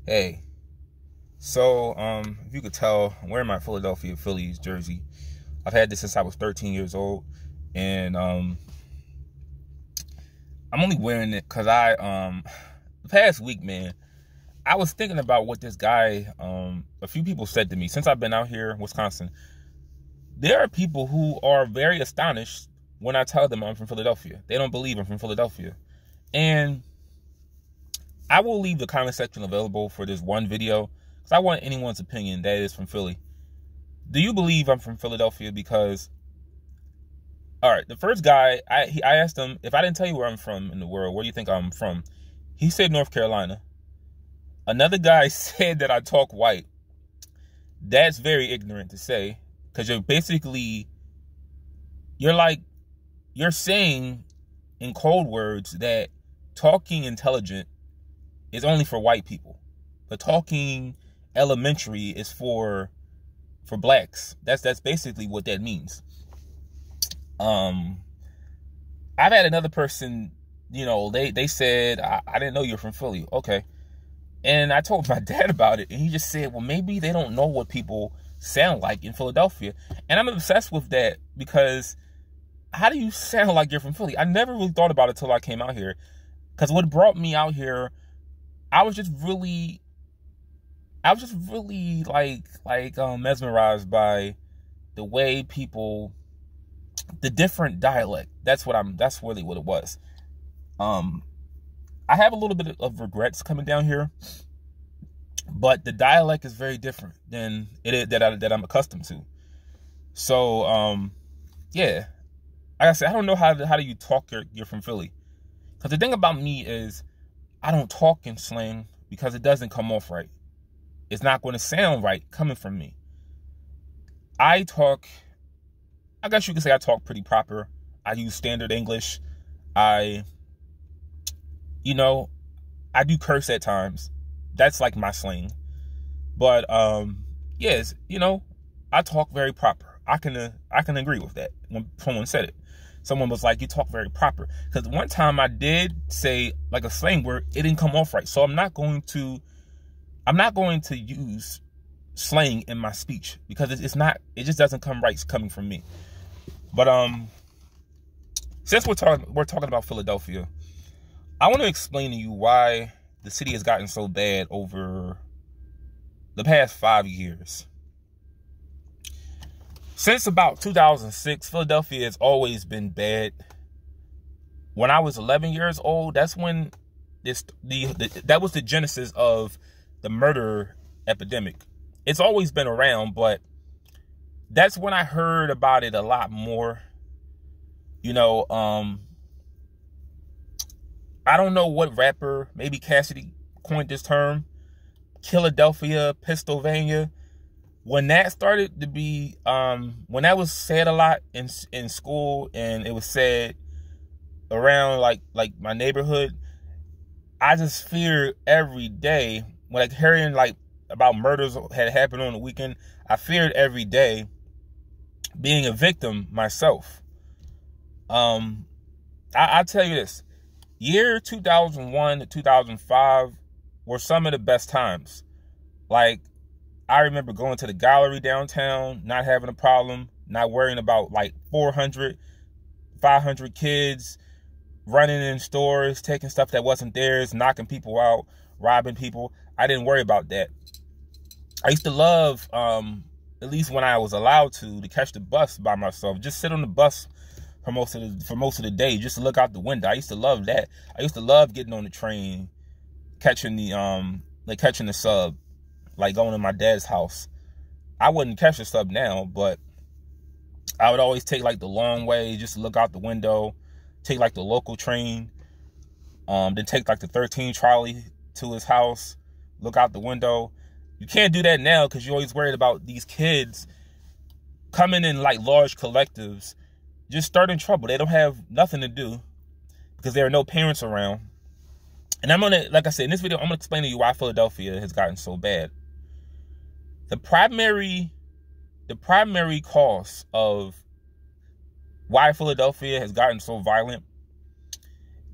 Hey, so if you could tell, I'm wearing my Philadelphia Phillies jersey. I've had this since I was 13 years old, and I'm only wearing it because the past week, man, I was thinking about what this guy, a few people said to me since I've been out here in Wisconsin. There are people who are very astonished when I tell them I'm from Philadelphia. They don't believe I'm from Philadelphia, and I will leave the comment section available for this one video because I want anyone's opinion that is from Philly. Do you believe I'm from Philadelphia? Because, all right, the first guy, I asked him, if I didn't tell you where I'm from in the world, where do you think I'm from? He said North Carolina. Another guy said that I talk white. That's very ignorant to say, because you're saying in cold words that talking intelligent is only for white people, but talking elementary is for blacks. That's basically what that means. I've had another person, they said, I didn't know you're from Philly. Okay. And I told my dad about it, and he just said, well, maybe they don't know what people sound like in Philadelphia. And I'm obsessed with that, because how do you sound like you're from Philly? I never really thought about it till I came out here, because what brought me out here, I was just really mesmerized by the way people, the different dialect. That's really what it was. I have a little bit of regrets coming down here, but the dialect is very different than that I'm accustomed to. So, yeah, like I said, I don't know how do you talk you're from Philly, because the thing about me is I don't talk in slang because it doesn't come off right. It's not going to sound right coming from me. I guess you could say I talk pretty proper. I use standard English. I do curse at times. That's like my slang. But yes, I talk very proper. I can agree with that. When someone said it, someone was like, "You talk very proper." Because one time I did say like a slang word, it didn't come off right. So I'm not going to use slang in my speech, because it just doesn't come right coming from me. But since we're talking about Philadelphia, I want to explain to you why the city has gotten so bad over the past 5 years. Since about 2006, Philadelphia has always been bad. When I was 11 years old, that's when that was the genesis of the murder epidemic. It's always been around, but that's when I heard about it a lot more. I don't know what rapper, maybe Cassidy, coined this term, Philadelphia, Pennsylvania. When that started to be, when that was said a lot in school, and it was said around like my neighborhood, I just feared every day. When hearing about murders had happened on the weekend, I feared every day being a victim myself. I tell you this, year 2001 to 2005 were some of the best times. Like, I remember going to the gallery downtown, not having a problem, not worrying about 400, 500 kids running in stores, taking stuff that wasn't theirs, knocking people out, robbing people. I didn't worry about that. I used to love, at least when I was allowed to catch the bus by myself, just sit on the bus for most of the day, just to look out the window. I used to love that. I used to love getting on the train, catching the sub, going to my dad's house. I wouldn't catch the sub now, but I would always take the long way just to look out the window, take the local train, then take the 13 trolley to his house, look out the window. You can't do that now because you're always worried about these kids coming in large collectives, just starting trouble. They don't have nothing to do because there are no parents around. And I'm gonna, like I said, in this video, I'm gonna explain to you why Philadelphia has gotten so bad. The primary cause of why Philadelphia has gotten so violent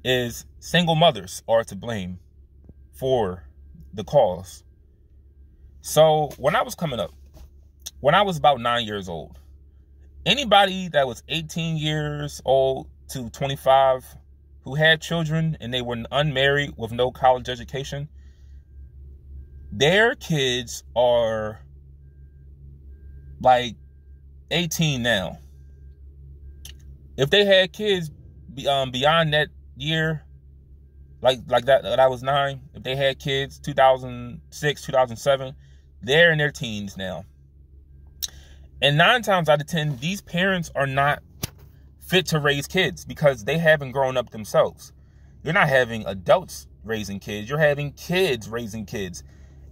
is single mothers are to blame for the cause. So when I was coming up, when I was about 9 years old, anybody that was 18 years old to 25 who had children and they were unmarried with no college education, their kids are like 18 now. If they had kids beyond that year, like that I was 9, if they had kids 2006, 2007, they're in their teens now. And 9 times out of 10, these parents are not fit to raise kids because they haven't grown up themselves. You're not having adults raising kids. You're having kids raising kids.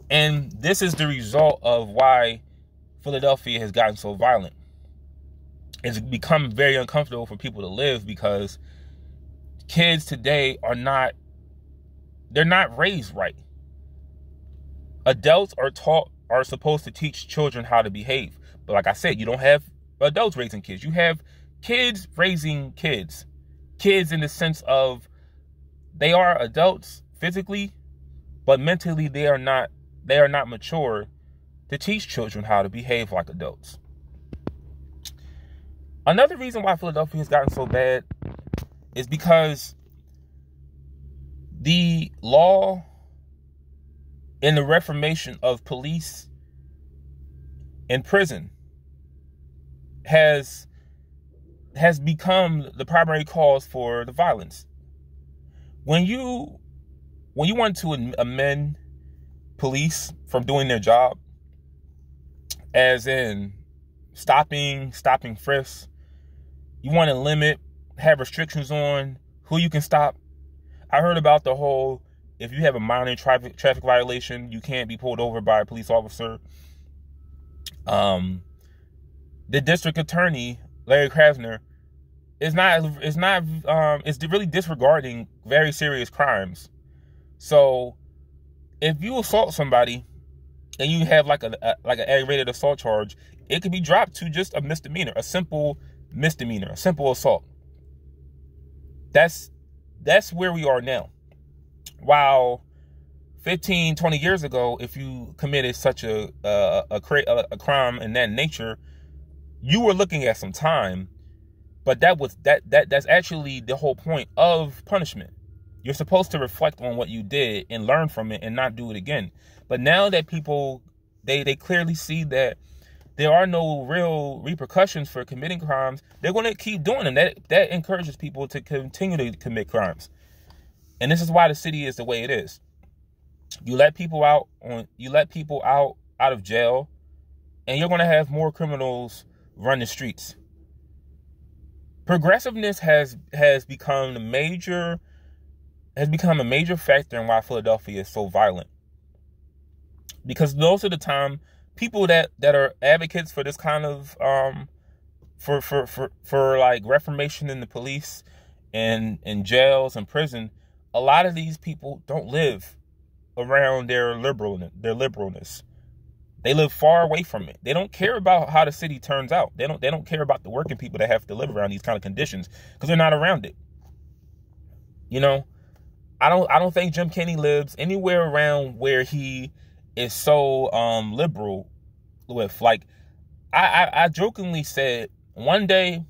And this is the result of why Philadelphia has gotten so violent. It's become very uncomfortable for people to live because kids today they're not raised right. Adults are supposed to teach children how to behave. But like I said, you don't have adults raising kids. You have kids raising kids. Kids in the sense of they are adults physically, but mentally they are not mature to teach children how to behave like adults. Another reason why Philadelphia has gotten so bad is because the law and the reformation of police and prison has become the primary cause for the violence. When you want to amend police from doing their job, as in stopping frisks, you want to have restrictions on who you can stop. I heard about the whole, if you have a minor traffic violation, you can't be pulled over by a police officer. The district attorney, Larry Krasner, is really disregarding very serious crimes. So if you assault somebody and you have like an aggravated assault charge, it could be dropped to just a misdemeanor, a simple misdemeanor, a simple assault. That's where we are now. While 15, 20 years ago, if you committed such a crime in that nature, you were looking at some time. But that's actually the whole point of punishment. You're supposed to reflect on what you did and learn from it and not do it again. But now that people, they clearly see that there are no real repercussions for committing crimes, they're going to keep doing them. That encourages people to continue to commit crimes. And this is why the city is the way it is. You let people out of jail, and you're going to have more criminals run the streets. Progressiveness has become a major factor in why Philadelphia is so violent. Because most of the time, people that are advocates for this kind of for like reformation in the police and in jails and prison, a lot of these people don't live around their liberalness. They live far away from it. They don't care about how the city turns out. They don't care about the working people that have to live around these kind of conditions because they're not around it. You know, I don't think Jim Kenney lives anywhere around where he is so liberal with. Like, I jokingly said one day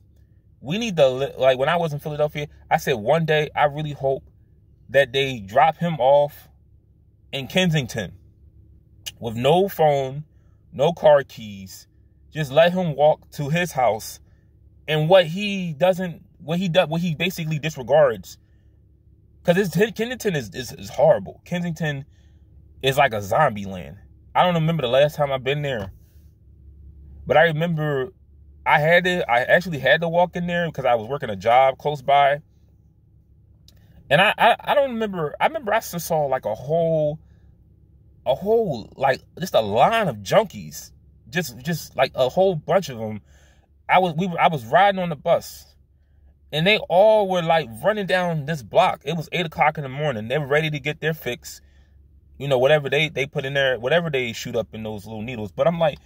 we need to, like, when I was in Philadelphia, I said one day I really hope that they drop him off in Kensington with no phone, no car keys. Just let him walk to his house, and what he basically disregards. Because Kensington is horrible. Kensington is like a zombie land. I don't remember the last time I've been there, but I remember I actually had to walk in there because I was working a job close by. And I don't remember. I remember I just saw like a whole like just a line of junkies, just like a whole bunch of them. I was riding on the bus, and they all were like running down this block. It was 8 o'clock in the morning. They were ready to get their fix, you know, whatever they put in there, whatever they shoot up in those little needles. But I'm like,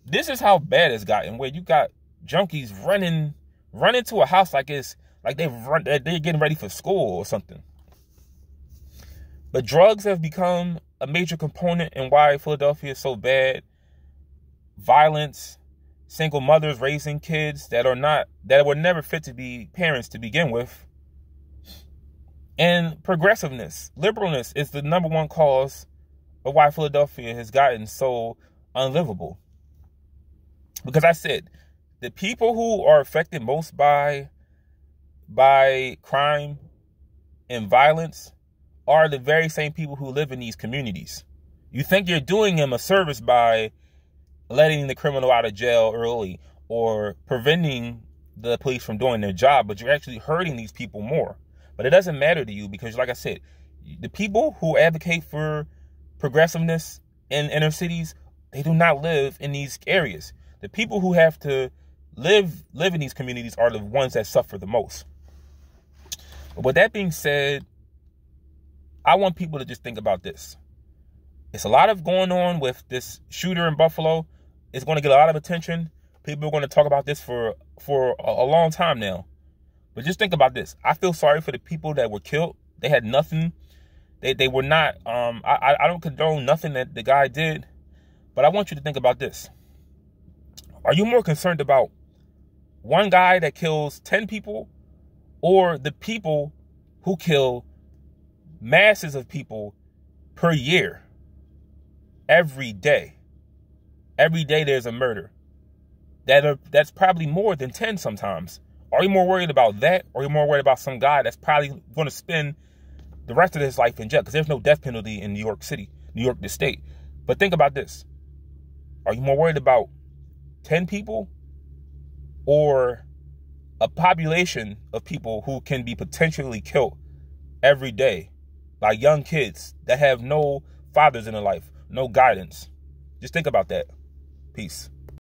this is how bad it's gotten, where you got junkies running to a house like it's like they're getting ready for school or something. But drugs have become a major component in why Philadelphia is so bad? Violence, single mothers raising kids that were never fit to be parents to begin with. And progressiveness, liberalness is the number one cause of why Philadelphia has gotten so unlivable. Because I said, the people who are affected most by crime and violence are the very same people who live in these communities. You think you're doing them a service by letting the criminal out of jail early or preventing the police from doing their job, but you're actually hurting these people more. But it doesn't matter to you because, like I said, the people who advocate for progressiveness in inner cities, they do not live in these areas. The people who have to live in these communities are the ones that suffer the most. But with that being said, I want people to just think about this. It's a lot of going on with this shooter in Buffalo. It's going to get a lot of attention. People are going to talk about this for a long time now. But just think about this. I feel sorry for the people that were killed. They had nothing. They were not, I don't condone nothing that the guy did. But I want you to think about this. Are you more concerned about one guy that kills 10 people or the people who kill masses of people per year? Every day. Every day there's a murder. That's probably more than 10 sometimes. Are you more worried about that, or are you more worried about some guy that's probably going to spend the rest of his life in jail? Because there's no death penalty in New York City, New York, the state. But think about this. Are you more worried about 10 people or a population of people who can be potentially killed every day? Like young kids that have no fathers in their life, no guidance. Just think about that. Peace.